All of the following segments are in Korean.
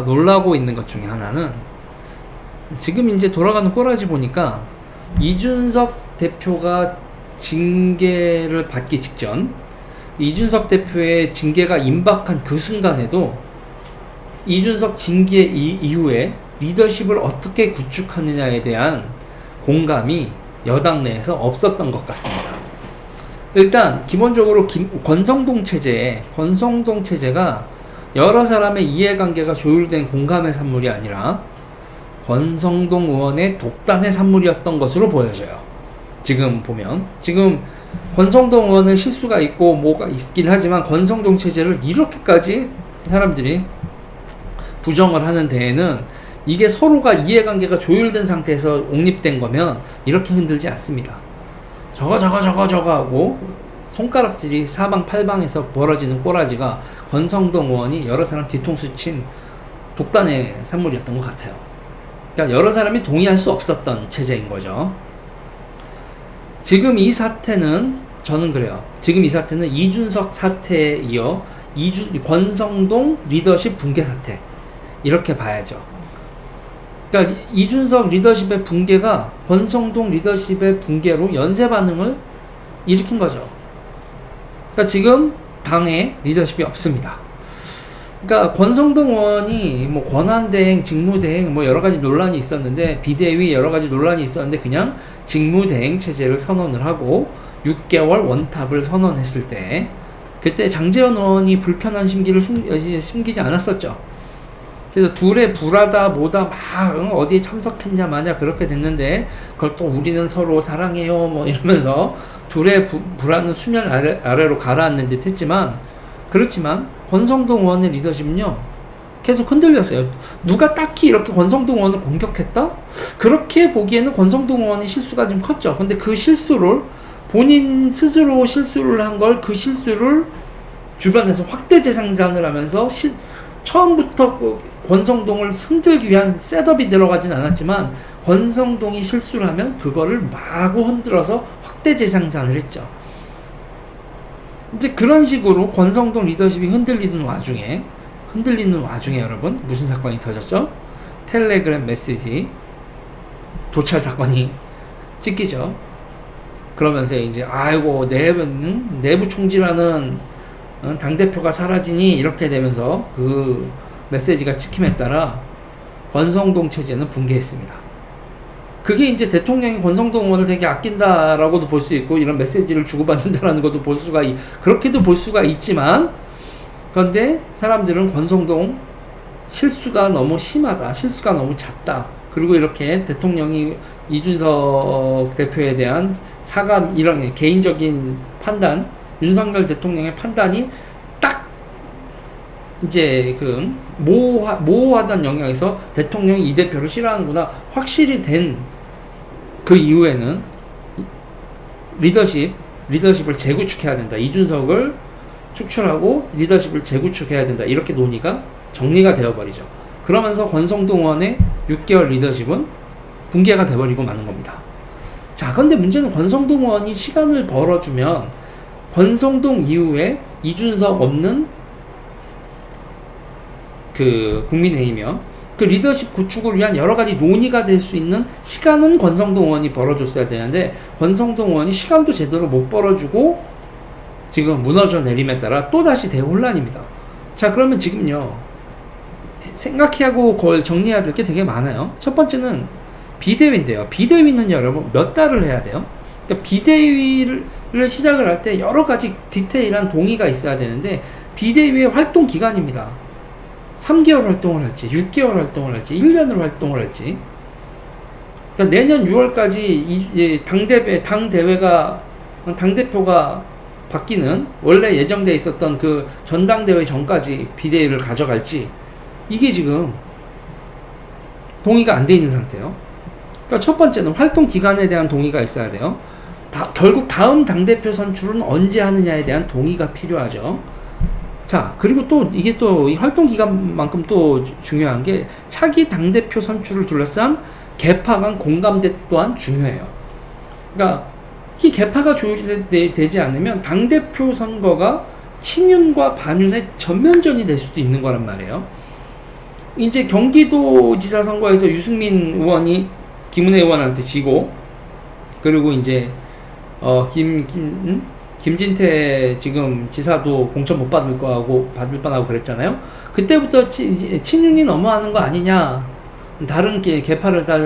놀라고 있는 것 중에 하나는 지금 이제 돌아가는 꼬라지 보니까 이준석 대표가 징계를 받기 직전, 이준석 대표의 징계가 임박한 그 순간에도 이준석 징계 이후에 리더십을 어떻게 구축하느냐에 대한 공감이 여당 내에서 없었던 것 같습니다. 일단 기본적으로 권성동 체제가 여러 사람의 이해관계가 조율된 공감의 산물이 아니라 권성동 의원의 독단의 산물이었던 것으로 보여져요. 지금 보면 지금 권성동 의원은 실수가 있고 뭐가 있긴 하지만 권성동 체제를 이렇게까지 사람들이 부정을 하는 데에는 이게 서로가 이해관계가 조율된 상태에서 옹립된 거면 이렇게 흔들지 않습니다. 저거 하고 손가락질이 사방팔방에서 벌어지는 꼬라지가 권성동 의원이 여러 사람 뒤통수 친 독단의 산물이었던 것 같아요. 그러니까 여러 사람이 동의할 수 없었던 체제인 거죠. 지금 이 사태는 저는 그래요. 지금 이 사태는 이준석 사태에 이어 권성동 리더십 붕괴 사태 이렇게 봐야죠. 그러니까 이준석 리더십의 붕괴가 권성동 리더십의 붕괴로 연쇄 반응을 일으킨 거죠. 그러니까 지금 당에 리더십이 없습니다. 그러니까 권성동 의원이 뭐 권한대행, 직무대행 뭐 여러 가지 논란이 있었는데 비대위 여러 가지 논란이 있었는데 그냥 직무대행 체제를 선언을 하고 6개월 원탑을 선언했을 때 그때 장제원 의원이 불편한 심기를 숨기지 않았었죠. 그래서 둘의 불하다 뭐다 막 어디에 참석했냐 마냐 그렇게 됐는데 그걸 또 우리는 서로 사랑해요 뭐 이러면서 둘의 불화는 수면 아래로 가라앉는 듯 했지만 그렇지만 권성동 의원의 리더십은요 계속 흔들렸어요. 누가 딱히 이렇게 권성동 의원을 공격했다? 그렇게 보기에는 권성동 의원의 실수가 좀 컸죠. 근데 그 실수를 본인 스스로 실수를 한 걸 그 실수를 주변에서 확대 재생산을 하면서 처음부터 권성동을 흔들기 위한 셋업이 들어가진 않았지만 권성동이 실수를 하면 그거를 마구 흔들어서 확대 재생산을 했죠. 이제 그런 식으로 권성동 리더십이 흔들리는 와중에 여러분 무슨 사건이 터졌죠? 텔레그램 메시지 도찰 사건이 찍히죠. 그러면서 이제 아이고 내부 총질하는 당대표가 사라지니 이렇게 되면서 그 메시지가 찍힘에 따라 권성동 체제는 붕괴했습니다. 그게 이제 대통령이 권성동 의원을 되게 아낀다라고도 볼 수 있고 이런 메시지를 주고받는다라는 것도 그렇게도 볼 수가 있지만 그런데 사람들은 권성동 실수가 너무 심하다, 실수가 너무 잦다, 그리고 이렇게 대통령이 이준석 대표에 대한 사과 이런 개인적인 판단, 윤석열 대통령의 판단이 딱 이제 그 모호하던 영역에서 대통령이 이 대표를 싫어하는구나 확실히 된 그 이후에는 리더십을 재구축해야 된다. 이준석을 축출하고 리더십을 재구축해야 된다. 이렇게 논의가 정리가 되어버리죠. 그러면서 권성동 의원의 6개월 리더십은 붕괴가 돼버리고 마는 겁니다. 자, 근데 문제는 권성동 의원이 시간을 벌어주면 권성동 이후에 이준석 없는 그 국민의힘이요. 그 리더십 구축을 위한 여러 가지 논의가 될 수 있는 시간은 권성동 의원이 벌어줬어야 되는데 권성동 의원이 시간도 제대로 못 벌어주고 지금 무너져 내림에 따라 또다시 대혼란입니다. 자, 그러면 지금요 생각해야 하고 그걸 정리해야 될 게 되게 많아요. 첫 번째는 비대위인데요. 비대위는 여러분 몇 달을 해야 돼요? 그러니까 비대위를 시작을 할 때 여러 가지 디테일한 동의가 있어야 되는데 비대위의 활동 기간입니다. 3개월 활동을 할지 6개월 활동을 할지 1년으로 활동을 할지 그러니까 내년 6월까지 당대표가 바뀌는 원래 예정되어 있었던 그 전당대회 전까지 비대위를 가져갈지 이게 지금 동의가 안 돼 있는 상태예요. 그러니까 첫 번째는 활동 기간에 대한 동의가 있어야 돼요. 결국 다음 당대표 선출은 언제 하느냐에 대한 동의가 필요하죠. 자, 그리고 또 이게 또 이 활동 기간만큼 또 중요한 게 차기 당대표 선출을 둘러싼 개파 간 공감대 또한 중요해요. 그러니까 이 개파가 조율이 되지 않으면 당대표 선거가 친윤과 반윤의 전면전이 될 수도 있는 거란 말이에요. 이제 경기도지사 선거에서 유승민 의원이 김은혜 의원한테 지고, 그리고 이제 김진태 지금 지사도 공천 못 받을 거하고 받을 뻔하고 그랬잖아요. 그때부터 친윤이 너무하는 거 아니냐, 다른 계파를 다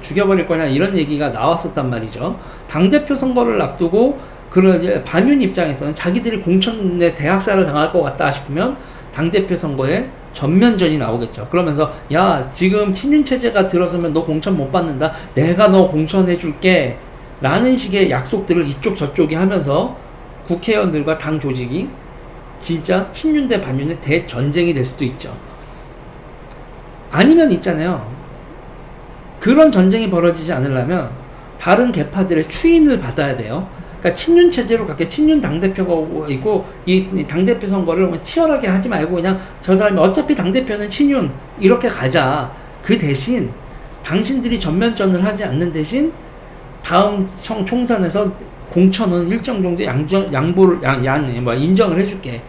죽여버릴 거냐, 이런 얘기가 나왔었단 말이죠. 당대표 선거를 앞두고 그런 반윤 입장에서는 자기들이 공천에 대학살을 당할 것 같다 싶으면 당대표 선거에 전면전이 나오겠죠. 그러면서 야, 지금 친윤 체제가 들어서면 너 공천 못 받는다, 내가 너 공천해 줄게 라는 식의 약속들을 이쪽 저쪽이 하면서 국회의원들과 당 조직이 진짜 친윤 대 반윤의 대전쟁이 될 수도 있죠. 아니면 있잖아요, 그런 전쟁이 벌어지지 않으려면 다른 계파들의 추인을 받아야 돼요. 그러니까 친윤 체제로 갈게, 친윤 당대표가 있고 이 당대표 선거를 치열하게 하지 말고 그냥 저 사람이 어차피 당대표는 친윤 이렇게 가자. 그 대신 당신들이 전면전을 하지 않는 대신 다음 총선에서 공천은 일정 정도 인정을 해줄게.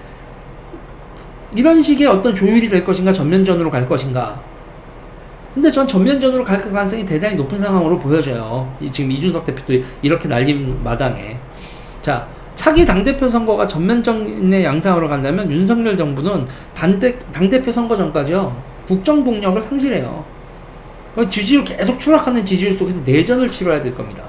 이런 식의 어떤 조율이 될 것인가, 전면전으로 갈 것인가. 근데 전 전면전으로 갈 가능성이 대단히 높은 상황으로 보여져요. 지금 이준석 대표도 이렇게 날린 마당에. 자, 차기 당대표 선거가 전면전의 양상으로 간다면 윤석열 정부는 당대표 선거 전까지요, 국정 동력을 상실해요. 지지율 계속 추락하는 지지율 속에서 내전을 치러야 될 겁니다.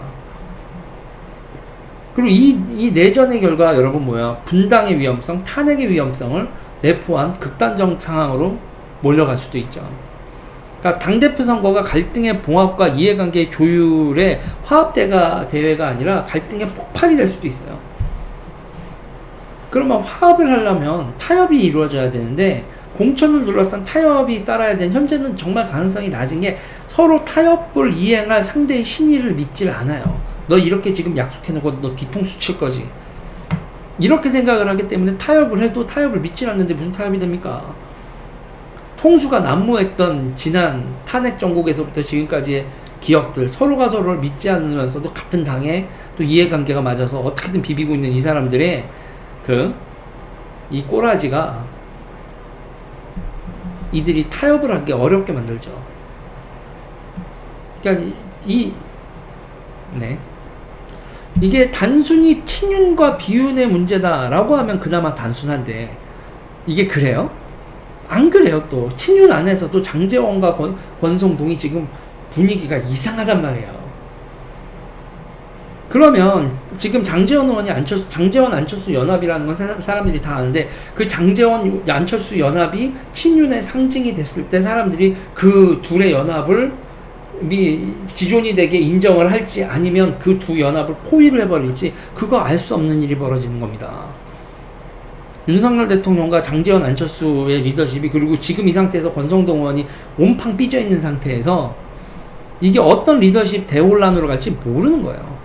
그리고 이 내전의 결과 여러분 뭐야? 분당의 위험성, 탄핵의 위험성을 내포한 극단적 상황으로 몰려갈 수도 있죠. 그러니까 당대표 선거가 갈등의 봉합과 이해관계의 조율의 화합대회가 아니라 갈등의 폭발이 될 수도 있어요. 그러면 화합을 하려면 타협이 이루어져야 되는데, 공천을 둘러싼 타협이 따라야 되는, 현재는 정말 가능성이 낮은 게 서로 타협을 이행할 상대의 신의를 믿질 않아요. 너 이렇게 지금 약속해놓고 너 뒤통수 칠 거지, 이렇게 생각을 하기 때문에 타협을 해도 타협을 믿질 않는데 무슨 타협이 됩니까? 통수가 난무했던 지난 탄핵 정국에서부터 지금까지의 기억들, 서로가 서로를 믿지 않으면서도 같은 당에 또 이해관계가 맞아서 어떻게든 비비고 있는 이 사람들의 이 꼬라지가 이들이 타협을 하기 어렵게 만들죠. 그러니까 이게 단순히 친윤과 비윤의 문제다라고 하면 그나마 단순한데, 이게 그래요? 안 그래요. 또 친윤 안에서도 장제원과 권성동이 지금 분위기가 이상하단 말이에요. 그러면 지금 장제원 의원이 장제원 안철수 연합이라는 건 사람들이 다 아는데, 그 장제원 안철수 연합이 친윤의 상징이 됐을 때 사람들이 그 둘의 연합을 지존이 되게 인정을 할지, 아니면 그 두 연합을 포위를 해버릴지, 그거 알 수 없는 일이 벌어지는 겁니다. 윤석열 대통령과 장제원 안철수의 리더십이, 그리고 지금 이 상태에서 권성동 의원이 온팡 삐져 있는 상태에서 이게 어떤 리더십 대혼란으로 갈지 모르는 거예요.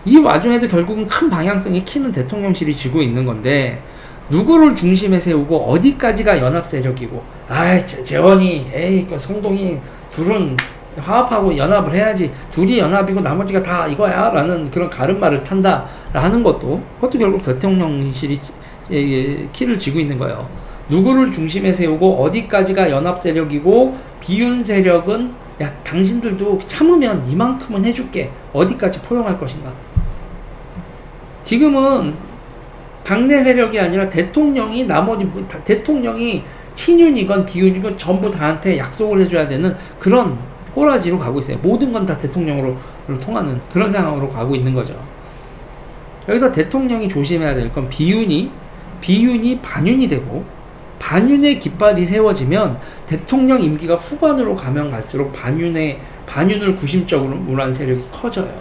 이 와중에도 결국은 큰 방향성의 키는 대통령실이 쥐고 있는 건데, 누구를 중심에 세우고 어디까지가 연합 세력이고, 재원이, 그 성동이, 둘은 화합하고 연합을 해야지, 둘이 연합이고 나머지가 다 이거야 라는 그런 가름말을 탄다라는 것도, 그것도 결국 대통령실이 키를 쥐고 있는 거예요. 누구를 중심에 세우고 어디까지가 연합 세력이고, 비윤 세력은 야, 당신들도 참으면 이만큼은 해줄게, 어디까지 포용할 것인가. 지금은 당내 세력이 아니라 대통령이 대통령이 친윤이건 비윤이건 전부 다한테 약속을 해줘야 되는 그런 꼬라지로 가고 있어요. 모든 건 다 대통령으로 통하는 그런 상황으로 가고 있는 거죠. 여기서 대통령이 조심해야 될 건 비윤이 반윤이 되고, 반윤의 깃발이 세워지면 대통령 임기가 후반으로 가면 갈수록 반윤을 구심적으로 한 세력이 커져요.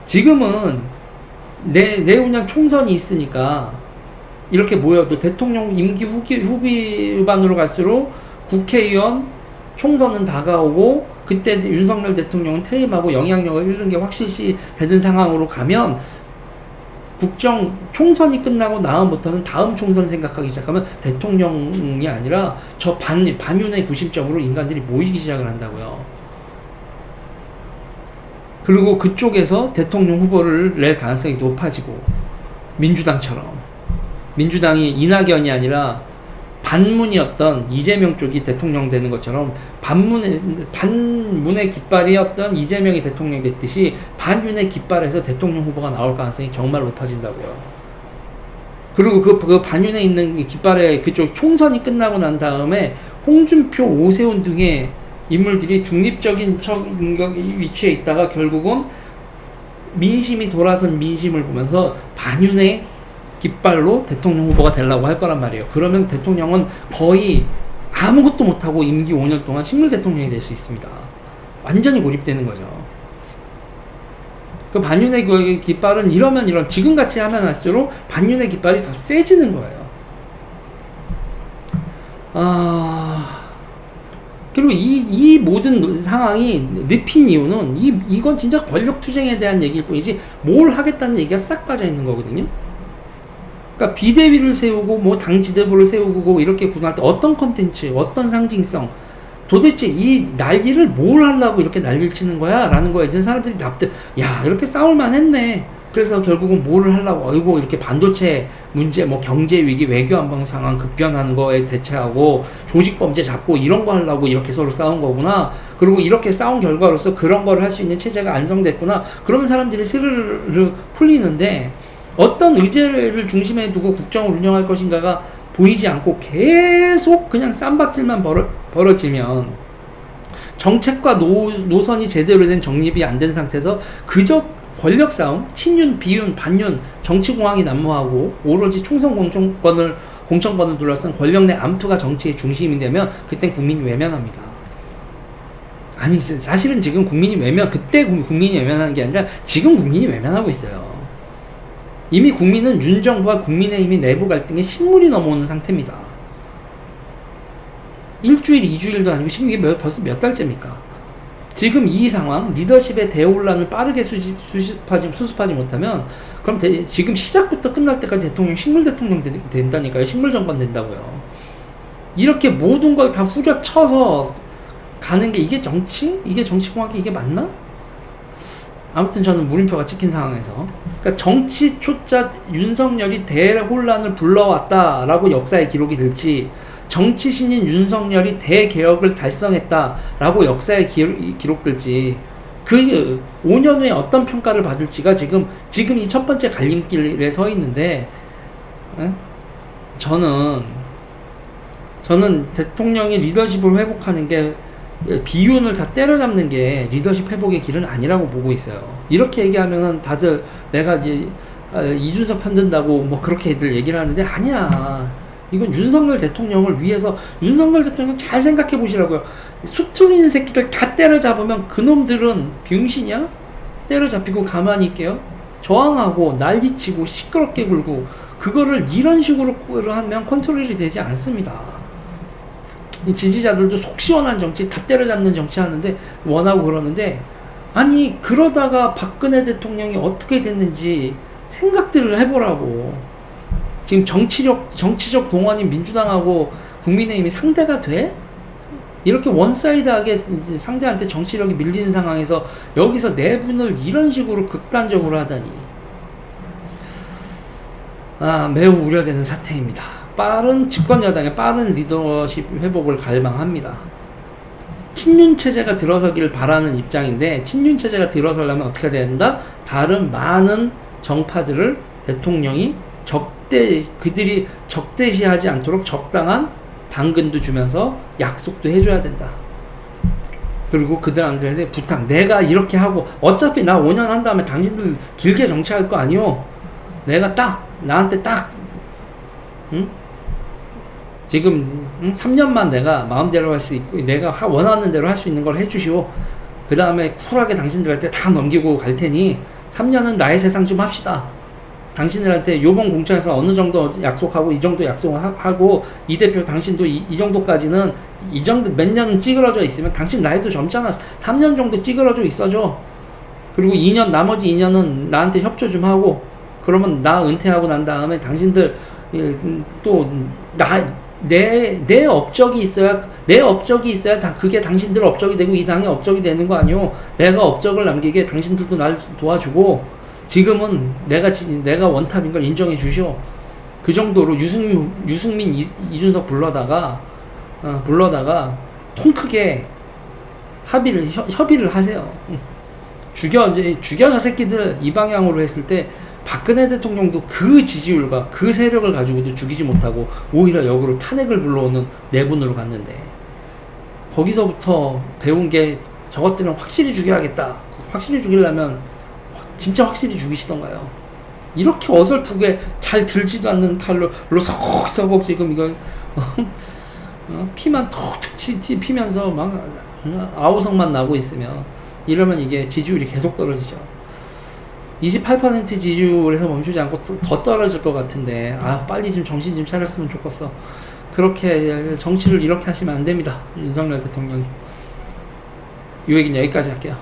지금은 내후년 총선이 있으니까 이렇게 모여도 대통령 임기 후반으로 갈수록 국회의원 총선은 다가오고, 그때 윤석열 대통령은 퇴임하고 영향력을 잃는 게 확실시 되는 상황으로 가면, 총선이 끝나고 나음부터는 다음 총선 생각하기 시작하면 대통령이 아니라 저 반윤의 구심점으로 인간들이 모이기 시작을 한다고요. 그리고 그쪽에서 대통령 후보를 낼 가능성이 높아지고, 민주당처럼 민주당이 이낙연이 아니라 반문이었던 이재명 쪽이 대통령 되는 것처럼 반문의 깃발이었던 이재명이 대통령 됐듯이 반윤의 깃발에서 대통령 후보가 나올 가능성이 정말 높아진다고요. 그리고 그 반윤에 있는 깃발에 그쪽 총선이 끝나고 난 다음에 홍준표, 오세훈 등의 인물들이 중립적인 위치에 있다가 결국은 민심이 돌아선 민심을 보면서 반윤의 깃발로 대통령 후보가 되려고 할 거란 말이에요. 그러면 대통령은 거의 아무것도 못하고 임기 5년 동안 식물 대통령이 될 수 있습니다. 완전히 고립되는 거죠. 그 반윤의 그 깃발은 이러면 지금같이 하면 할수록 반윤의 깃발이 더 세지는 거예요. 그리고 이 모든 상황이 늪인 이유는 이건 진짜 권력 투쟁에 대한 얘기일 뿐이지 뭘 하겠다는 얘기가 싹 빠져 있는 거거든요. 그러니까 비대위를 세우고 뭐 당 지도부를 세우고 이렇게 구성할 때 어떤 컨텐츠, 어떤 상징성, 도대체 이 난리를 뭘 하려고 이렇게 난리를 치는 거야? 라는 거에 대한 사람들이 야, 이렇게 싸울만 했네. 그래서 결국은 뭐를 하려고, 어이구, 이렇게 반도체 문제, 뭐 경제 위기, 외교 안보 상황 급변하는 거에 대처하고, 조직 범죄 잡고 이런 거 하려고 이렇게 서로 싸운 거구나. 그리고 이렇게 싸운 결과로서 그런 거를 할 수 있는 체제가 안정됐구나. 그러면 사람들이 스르르 풀리는데, 어떤 의제를 중심에 두고 국정을 운영할 것인가가 보이지 않고 계속 그냥 쌈박질만 벌어지면 정책과 노선이 제대로 된 정립이 안 된 상태에서 그저 권력 싸움, 친윤, 비윤, 반윤, 정치공황이 난무하고 오로지 총선 공천권을 둘러싼 권력 내 암투가 정치의 중심이 되면 그땐 국민이 외면합니다. 아니 사실은 지금 그때 국민이 외면하는 게 아니라 지금 국민이 외면하고 있어요. 이미 국민은 윤 정부와 국민의힘이 내부 갈등에 신물이 넘어오는 상태입니다. 일주일, 2주일도 아니고 지금 이게 벌써 몇 달째입니까? 지금 이 상황, 리더십의 대혼란을 빠르게 수습하지 못하면 그럼 지금 시작부터 끝날 때까지 식물 대통령 된다니까요. 식물 정권 된다고요. 이렇게 모든 걸 다 후려쳐서 가는 게 이게 정치? 이게 정치공학이 이게 맞나? 아무튼 저는 물음표가 찍힌 상황에서 그러니까 정치 초짜 윤석열이 대혼란을 불러왔다라고 역사의 기록이 될지 정치 신인 윤석열이 대개혁을 달성했다라고 역사의 기록될지 그 5년 후에 어떤 평가를 받을지가 지금 이 첫 번째 갈림길에 서 있는데 저는 대통령이 리더십을 회복하는 게 비윤을 다 때려잡는 게 리더십 회복의 길은 아니라고 보고 있어요. 이렇게 얘기하면은 다들 내가 이준석 편든다고 뭐 그렇게들 얘기를 하는데 아니야. 이건 윤석열 대통령을 위해서 윤석열 대통령 잘 생각해 보시라고요. 수틀리는 새끼들 다 때려잡으면 그놈들은 병신이야? 때려잡히고 가만히 있게요? 저항하고 난리치고 시끄럽게 굴고 그거를 이런 식으로 하면 컨트롤이 되지 않습니다. 지지자들도 속 시원한 정치 다 때려잡는 정치 하는데 원하고 그러는데 아니 그러다가 박근혜 대통령이 어떻게 됐는지 생각들을 해보라고. 지금 정치적 동원인 민주당하고 국민의힘이 상대가 돼? 이렇게 원사이드하게 상대한테 정치력이 밀리는 상황에서 여기서 내분을 이런 식으로 극단적으로 하다니 매우 우려되는 사태입니다. 집권 여당의 빠른 리더십 회복을 갈망합니다. 친윤 체제가 들어서기를 바라는 입장인데 친윤 체제가 들어서려면 어떻게 해야 된다? 다른 많은 정파들을 대통령이 그들이 적대시하지 않도록 적당한 당근도 주면서 약속도 해줘야 된다. 그리고 그들한테 부탁, 내가 이렇게 하고 어차피 나 5년 한 다음에 당신들 길게 정치할 거 아니요. 내가 나한테 지금 3년만 내가 마음대로 할 수 있고 내가 원하는 대로 할 수 있는 걸 해주시오. 그 다음에 쿨하게 당신들한테 다 넘기고 갈 테니 3년은 나의 세상 좀 합시다. 당신들한테 요번 공천에서 어느 정도 약속하고 이 정도 약속하고 이 대표 당신도 이 정도까지는 이 정도 몇 년 찌그러져 있으면 당신 나이도 젊잖아. 3년 정도 찌그러져 있어줘. 그리고 나머지 2년은 나한테 협조 좀 하고 그러면 나 은퇴하고 난 다음에 당신들 또 내 업적이 있어야 다 그게 당신들 업적이 되고 이 당의 업적이 되는 거 아니오. 내가 업적을 남기게 당신들도 날 도와주고 지금은 내가 원탑인 걸 인정해 주시오. 그 정도로 유승민 이준석 불러다가 통 크게 협의를 하세요. 죽여 저 새끼들 이 방향으로 했을 때 박근혜 대통령도 그 지지율과 그 세력을 가지고도 죽이지 못하고 오히려 역으로 탄핵을 불러오는 내분으로 갔는데, 거기서부터 배운 게 저것들은 확실히 죽여야겠다. 확실히 죽이려면 진짜 확실히 죽이시던가요. 이렇게 어설프게 잘 들지도 않는 칼로 서걱서걱 지금 이거 피만 톡톡 피면서 막 아우성만 나고 있으면, 이러면 이게 지지율이 계속 떨어지죠. 28% 지지율에서 멈추지 않고 더 떨어질 것 같은데, 빨리 좀 정신 좀 차렸으면 좋겠어. 그렇게 정치를 이렇게 하시면 안 됩니다, 윤석열 대통령이. 이 얘기는 여기까지 할게요.